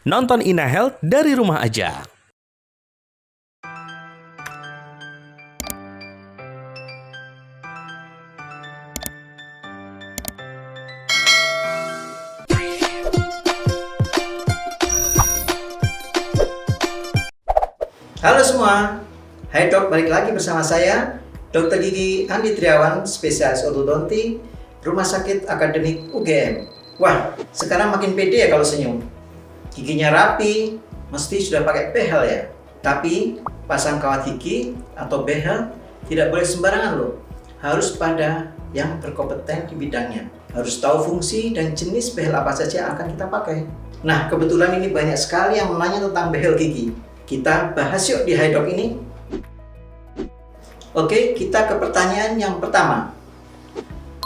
Nonton Ina Health dari rumah aja. Halo semua, hai dok, balik lagi bersama saya Dr. Gigi Andi Triawan, spesialis ortodonti, Rumah Sakit Akademik UGM. Wah, sekarang makin pede ya kalau senyum. Giginya rapi, mesti sudah pakai behel ya. Tapi pasang kawat gigi atau behel tidak boleh sembarangan loh. Harus pada yang berkompeten di bidangnya. Harus tahu fungsi dan jenis behel apa saja yang akan kita pakai. Nah, kebetulan ini banyak sekali yang menanya tentang behel gigi. Kita bahas yuk di HiDoc ini. Oke, kita ke pertanyaan yang pertama.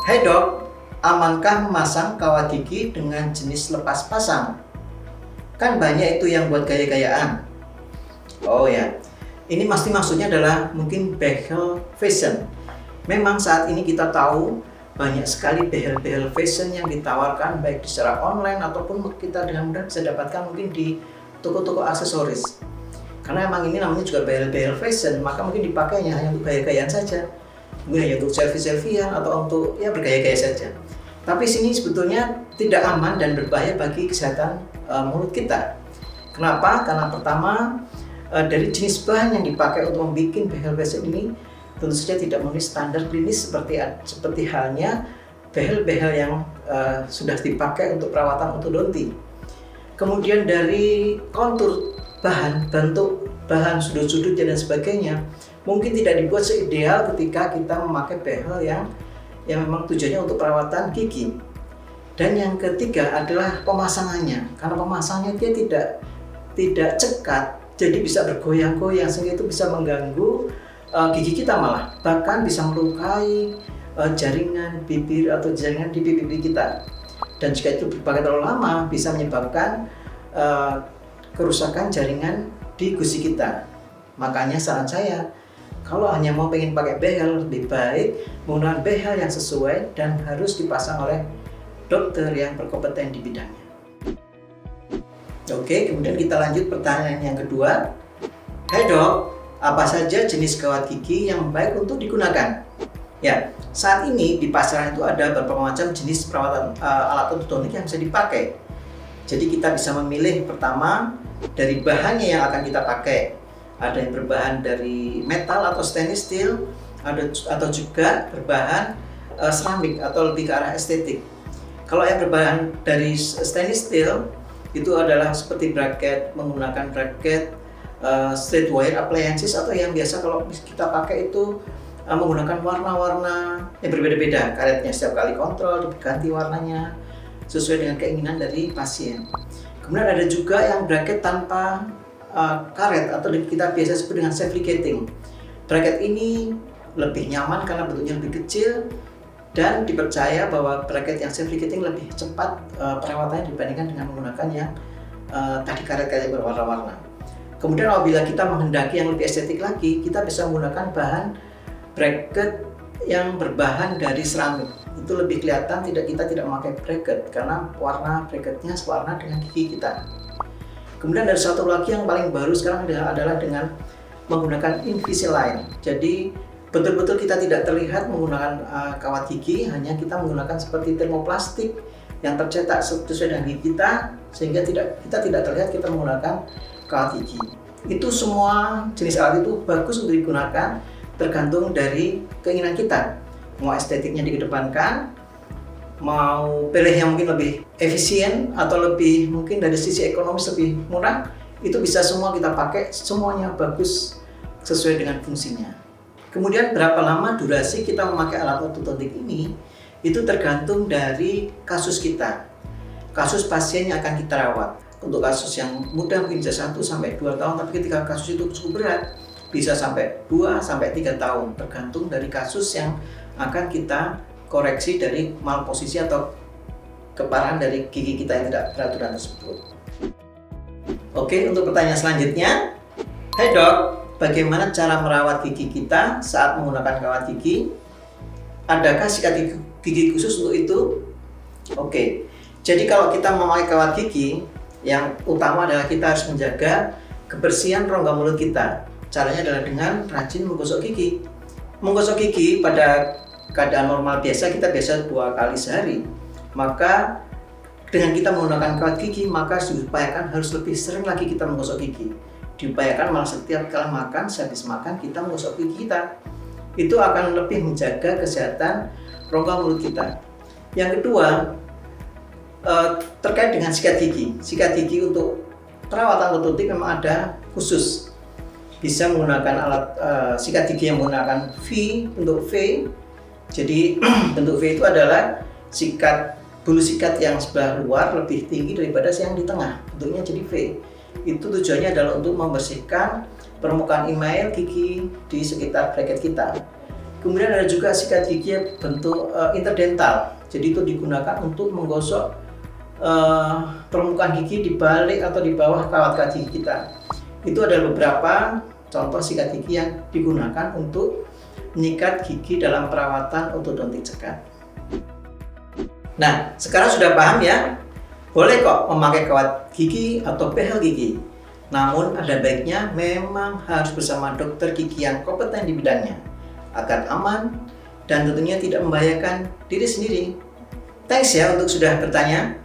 HiDoc, amankah memasang kawat gigi dengan jenis lepas pasang? Kan banyak itu yang buat gaya-gayaan. Oh ya, ini pasti maksudnya adalah mungkin behel fashion. Memang saat ini kita tahu banyak sekali behel-behel fashion yang ditawarkan baik secara online ataupun kita dengan mudah bisa dapatkan mungkin di toko-toko aksesoris. Karena emang ini namanya juga behel-behel fashion, maka mungkin dipakainya hanya untuk gaya-gayaan saja. Mungkin hanya untuk selfie-selfiean atau untuk ya bergaya-gaya saja. Tapi sini sebetulnya tidak aman dan berbahaya bagi kesehatan mulut kita. Kenapa? Karena pertama dari jenis bahan yang dipakai untuk membuat behel fashion ini tentu saja tidak memenuhi standar klinis seperti halnya behel-behel yang sudah dipakai untuk perawatan ortodonti. Kemudian dari kontur bahan, bentuk bahan, sudut-sudutnya dan sebagainya mungkin tidak dibuat seideal ketika kita memakai behel yang memang tujuannya untuk perawatan gigi. Dan yang ketiga adalah pemasangannya, karena pemasangannya dia tidak cekat, jadi bisa bergoyang-goyang sehingga itu bisa mengganggu gigi kita, malah bahkan bisa melukai jaringan bibir atau jaringan di pipi kita. Dan jika itu dipakai terlalu lama bisa menyebabkan kerusakan jaringan di gusi kita. Makanya saran saya, kalau hanya mau pengen pakai behel, lebih baik menggunakan behel yang sesuai dan harus dipasang oleh dokter yang berkompeten di bidangnya. Oke, kemudian kita lanjut pertanyaan yang kedua. Hai dok, apa saja jenis kawat gigi yang baik untuk digunakan? Ya, saat ini di pasaran itu ada beberapa macam jenis perawatan alat ortodontik yang bisa dipakai. Jadi kita bisa memilih pertama dari bahannya yang akan kita pakai. Ada yang berbahan dari metal atau stainless steel, atau juga berbahan seramik atau lebih ke arah estetik. Kalau yang berbahan dari stainless steel itu adalah seperti bracket, menggunakan bracket, straight wire appliances, atau yang biasa kalau kita pakai itu menggunakan warna-warna yang berbeda-beda. Karetnya setiap kali kontrol diganti warnanya sesuai dengan keinginan dari pasien. Kemudian ada juga yang bracket tanpa karet atau kita biasa sebut dengan self-ligating. Bracket ini lebih nyaman karena bentuknya lebih kecil dan dipercaya bahwa bracket yang self-ligating lebih cepat perawatannya dibandingkan dengan menggunakan yang tadi karet-karet berwarna-warna. Kemudian apabila kita menghendaki yang lebih estetik lagi, kita bisa menggunakan bahan bracket yang berbahan dari seramik. Itu lebih kelihatan kita tidak memakai bracket karena warna bracketnya sewarna dengan gigi kita. Kemudian ada satu lagi yang paling baru sekarang adalah dengan menggunakan Invisalign. Jadi betul-betul kita tidak terlihat menggunakan kawat gigi, hanya kita menggunakan seperti termoplastik yang tercetak sesuai dengan gigi kita, sehingga kita tidak terlihat kita menggunakan kawat gigi. Itu semua jenis alat itu bagus untuk digunakan tergantung dari keinginan kita. Mau estetiknya dikedepankan, mau pilih yang mungkin lebih efisien atau lebih mungkin dari sisi ekonomis lebih murah, itu bisa semua kita pakai, semuanya bagus sesuai dengan fungsinya. Kemudian berapa lama durasi kita memakai alat ortodontik ini, itu tergantung dari kasus kita, kasus pasien yang akan kita rawat. Untuk kasus yang mudah mungkin bisa 1 sampai 2 tahun, tapi ketika kasus itu cukup berat bisa sampai 2 sampai 3 tahun, tergantung dari kasus yang akan kita koreksi dari malposisi atau keparahan dari gigi kita yang tidak beraturan tersebut. Oke, untuk pertanyaan selanjutnya. Hai dok, bagaimana cara merawat gigi kita saat menggunakan kawat gigi? Adakah sikat gigi khusus untuk itu? Oke, jadi kalau kita memakai kawat gigi, Yang utama adalah kita harus menjaga kebersihan rongga mulut kita. Caranya adalah dengan rajin menggosok gigi. Menggosok gigi pada keadaan normal biasa kita biasa 2 kali sehari. Maka dengan kita menggunakan kawat gigi, maka diupayakan harus lebih sering lagi kita menggosok gigi. Diupayakan malah setiap kali makan, sehabis makan kita menggosok gigi kita. Itu akan lebih menjaga kesehatan rongga mulut kita. Yang kedua, terkait dengan sikat gigi. Sikat gigi untuk perawatan ortodontik memang ada khusus. Bisa menggunakan alat sikat gigi yang menggunakan V, bentuk V. Jadi bentuk V itu adalah bulu sikat yang sebelah luar lebih tinggi daripada yang di tengah. Bentuknya jadi V. Itu tujuannya adalah untuk membersihkan permukaan email gigi di sekitar bracket kita. Kemudian ada juga sikat gigi bentuk interdental. Jadi itu digunakan untuk menggosok permukaan gigi di balik atau di bawah kawat gigi kita. Itu adalah beberapa contoh sikat gigi yang digunakan untuk menyikat gigi dalam perawatan ortodontik cekat. Nah, sekarang sudah paham ya? Boleh kok memakai kawat gigi atau behel gigi. Namun ada baiknya memang harus bersama dokter gigi yang kompeten di bidangnya agar aman dan tentunya tidak membahayakan diri sendiri. Thanks ya untuk sudah bertanya.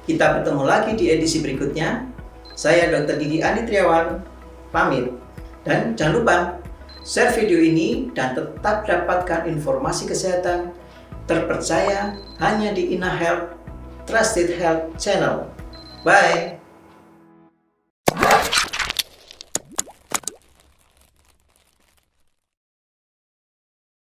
Kita bertemu lagi di edisi berikutnya. Saya Dr. Gigi Andi Triawan, pamit. Dan jangan lupa, share video ini dan tetap dapatkan informasi kesehatan terpercaya hanya di InaHealth Trusted Health Channel. Bye!